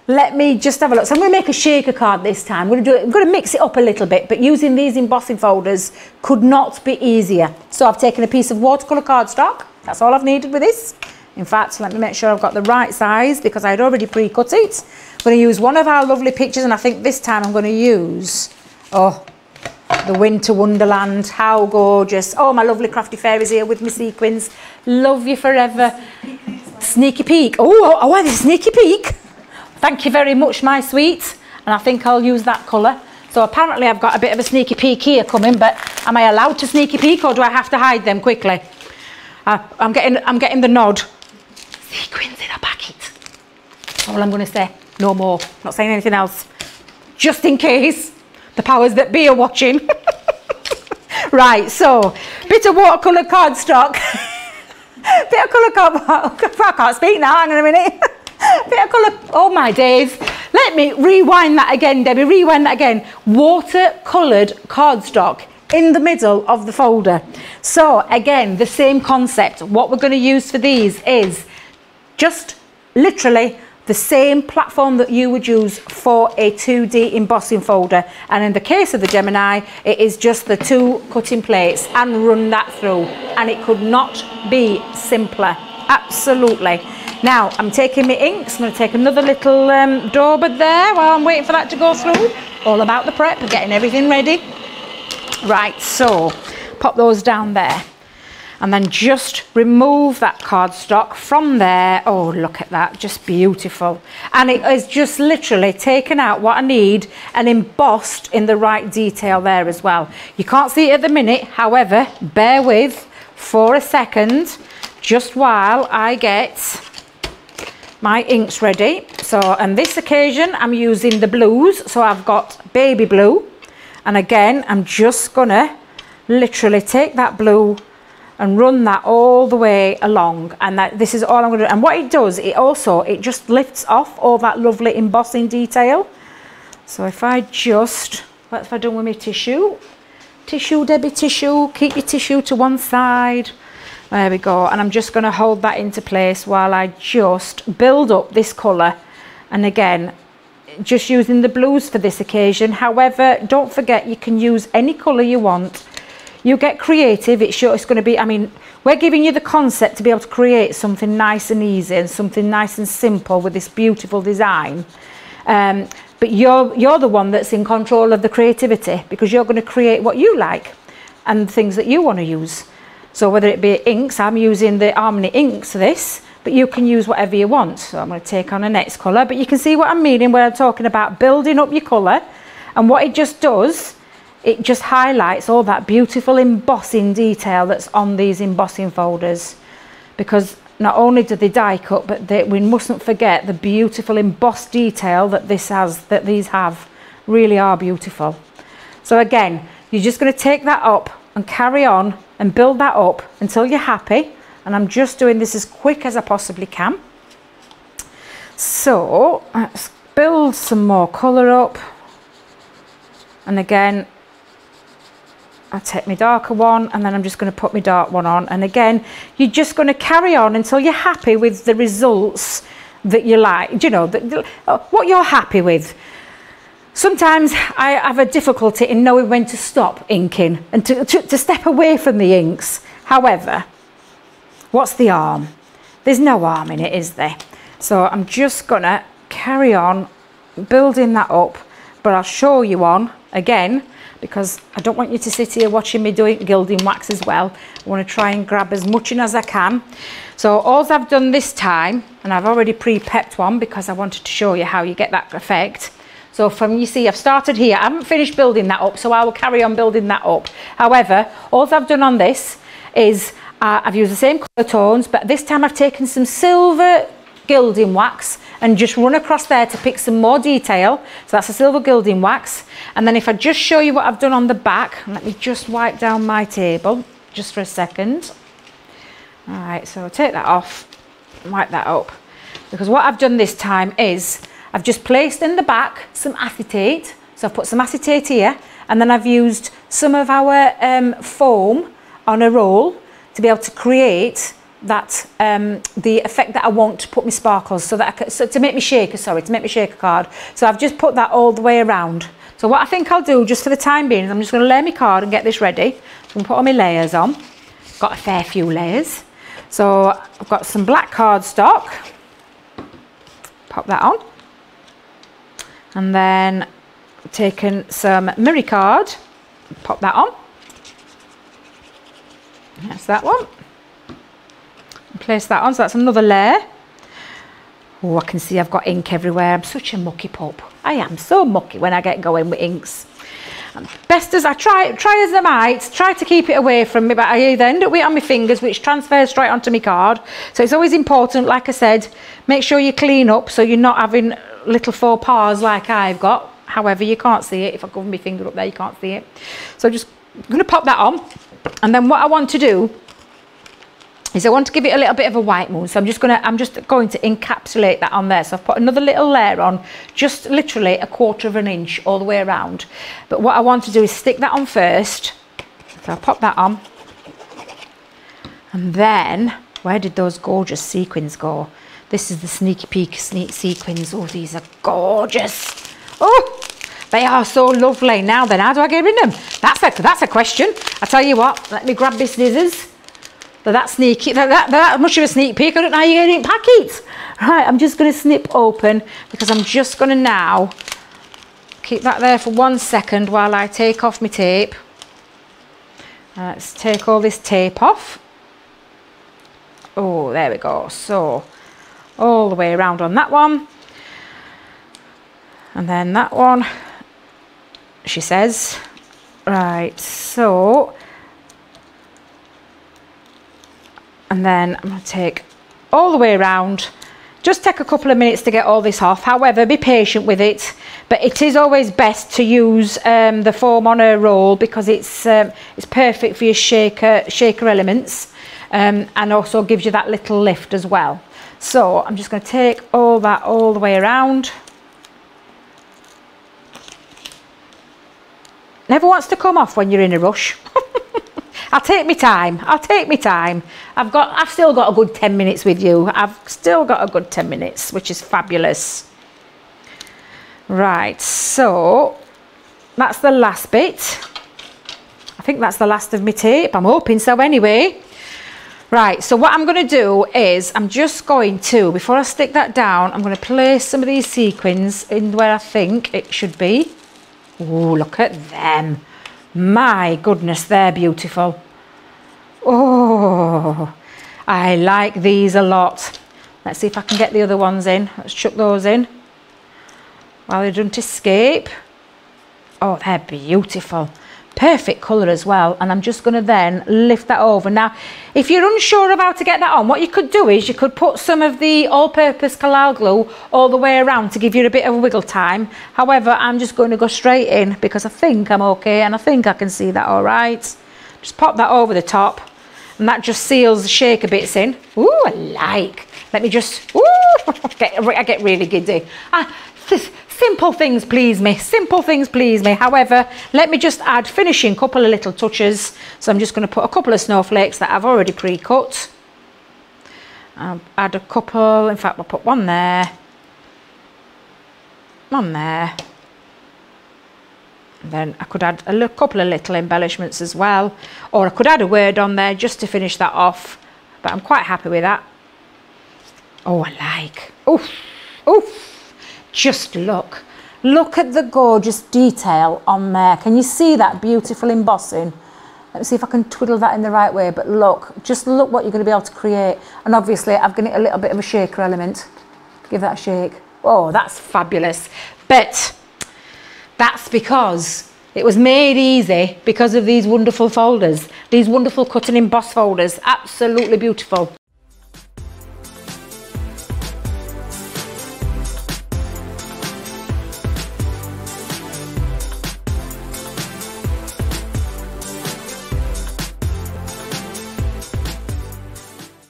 let me just have a look. So I'm going to make a shaker card this time. I'm going to mix it up a little bit, but using these embossing folders could not be easier. So I've taken a piece of watercolour cardstock. That's all I've needed with this. In fact, let me make sure I've got the right size because I'd already pre-cut it. I'm going to use one of our lovely pictures, and I think this time I'm going to use, oh, the Winter Wonderland. How gorgeous. Oh, my lovely crafty fairies here with my sequins. Love you forever. Sneaky peek. Oh, I this sneaky peek. Thank you very much, my sweet. And I think I'll use that colour. So apparently I've got a bit of a sneaky peek here coming, but am I allowed to sneaky peek or do I have to hide them quickly? I'm getting the nod. Sequins in a packet. That's all I'm going to say. No more. Not saying anything else. Just in case the powers that be are watching. Right, so bit of watercolour cardstock. Bit of colour card. I can't speak now. Hang on a minute. Bit of colour. Oh my days. Let me rewind that again, Debbie. Rewind that again. Watercoloured cardstock in the middle of the folder. So again, the same concept. What we're going to use for these is just literally the same platform that you would use for a 2D embossing folder. And in the case of the Gemini, it is just the 2 cutting plates and run that through. And it could not be simpler. Absolutely. Now, I'm taking my inks. I'm going to take another little dauber there while I'm waiting for that to go through. All about the prep, getting everything ready. Right, so pop those down there. And then just remove that cardstock from there. Oh, look at that, just beautiful. And it is just literally taken out what I need and embossed in the right detail there as well. You can't see it at the minute, however, bear with for a second, just while I get my inks ready. So on this occasion, I'm using the blues. So I've got baby blue. And again, I'm just gonna literally take that blue and run that all the way along, and this is all I'm going to do. And what it does, it just lifts off all that lovely embossing detail. So if I just, what have I done with my tissue? Tissue, Debbie, tissue. Keep your tissue to one side. There we go. And I'm just going to hold that into place while I just build up this colour. And again, just using the blues for this occasion. However, don't forget you can use any colour you want. You get creative. It's going to be, I mean, we're giving you the concept to be able to create something nice and easy and something nice and simple with this beautiful design. But you're the one that's in control of the creativity, because you're going to create what you like and things that you want to use. So whether it be inks, I'm using the Harmony inks for this, but you can use whatever you want. So I'm going to take on a next colour, but you can see what I'm meaning when I'm talking about building up your colour. And what it just does, it just highlights all that beautiful embossing detail that's on these embossing folders, because not only do they die cut, but we mustn't forget the beautiful embossed detail that these have. Really are beautiful. So again, you're just going to take that up and carry on and build that up until you're happy. And I'm just doing this as quick as I possibly can. So let's build some more colour up. And again, I'll take my darker one and then I'm just going to put my dark one on. And again, you're just going to carry on until you're happy with the results that you like, you know, what you're happy with. Sometimes I have a difficulty in knowing when to stop inking and to step away from the inks. However, what's the harm? There's no harm in it, is there? So I'm just going to carry on building that up, but I'll show you on again, because I don't want you to sit here watching me doing gilding wax as well. I want to try and grab as much in as I can. So all I've done this time, and I've already pre-pepped one because I wanted to show you how you get that effect. So you see, I've started here. I haven't finished building that up, so I will carry on building that up. However, all I've done on this is I've used the same colour tones, but this time I've taken some silver gilding wax and just run across there to pick some more detail. So that's a silver gilding wax. And then if I just show you what I've done on the back, let me just wipe down my table just for a second. All right, so I'll take that off and wipe that up, because what I've done this time is I've just placed in the back some acetate. So I've put some acetate here, and then I've used some of our foam on a roll to be able to create the effect that I want to put my sparkles, so that to make me shaker, to make me shaker card. So I've just put that all the way around. So what I think I'll do, just for the time being, is I'm just going to lay my card and get this ready. I'm going to put all my layers on. Got a fair few layers. So I've got some black cardstock. Pop that on. And then taken some mirror card. Pop that on. That's that one. Place that on, so that's another layer. Oh, I can see I've got ink everywhere. I'm such a mucky pup. I am so mucky when I get going with inks. And best as I try as I might, try to keep it away from me, but I either end up with it on my fingers, which transfers straight onto my card. So it's always important, like I said, make sure you clean up so you're not having little faux pas like I've got. However, you can't see it. If I cover my finger up there, you can't see it. So I'm going to pop that on. And then what I want to do is I want to give it a little bit of a white moon. So I'm just going to encapsulate that on there. So I've put another little layer on, just literally 1/4 of an inch all the way around. But what I want to do is stick that on first. So I'll pop that on. And then, where did those gorgeous sequins go? This is the sneaky peek sequins. Oh, these are gorgeous. Oh, they are so lovely. Now then, how do I get in them? That's a question. I tell you what, let me grab my scissors. They're that sneaky, they're that much of a sneak peek. I don't know how you get it in packets. Right, I'm just going to snip open because I'm just going to now keep that there for 1 second while I take off my tape. Let's take all this tape off. Oh, there we go. So, all the way around on that one. And then that one, she says. Right, so... And then I'm going to take all the way around. Just take a couple of minutes to get all this off. However, be patient with it. But it is always best to use the foam on a roll because it's perfect for your shaker elements, and also gives you that little lift as well. So I'm just going to take all that all the way around. Never wants to come off when you're in a rush. I'll take my time. I'll take my time. I've still got a good 10 minutes with you. I've still got a good 10 minutes, which is fabulous. Right, so that's the last bit. I think that's the last of my tape. I'm hoping so anyway. Right, so what I'm going to do is I'm just going to, before I stick that down, I'm going to place some of these sequins in where I think it should be. Oh, look at them. My goodness, they're beautiful. Oh, I like these a lot. Let's see if I can get the other ones in. Let's chuck those in while they don't escape. Oh, they're beautiful. Perfect colour as well. And I'm just going to then lift that over. Now, if you're unsure of how to get that on, what you could do is you could put some of the all-purpose Collal glue all the way around to give you a bit of a wiggle time. However, I'm just going to go straight in because I think I'm okay and I think I can see that all right. Just pop that over the top and that just seals the shaker bits in. Ooh, I like. Let me just, ooh, I get really giddy. Simple things please me. Simple things please me. However, let me just add finishing couple of little touches. So I'm just going to put a couple of snowflakes that I've already pre-cut. I'll add a couple. In fact, I'll put one there. One there. And then I could add a couple of little embellishments as well. Or I could add a word on there just to finish that off. But I'm quite happy with that. Oh, I like. Oof. Oof. Just look at the gorgeous detail on there. Can you see that beautiful embossing? Let me see if I can twiddle that in the right way, but look, just look what you're going to be able to create. And obviously I've given it a little bit of a shaker element. Give that a shake. Oh, that's fabulous. But that's because it was made easy because of these wonderful folders, these wonderful cut and emboss folders. Absolutely beautiful.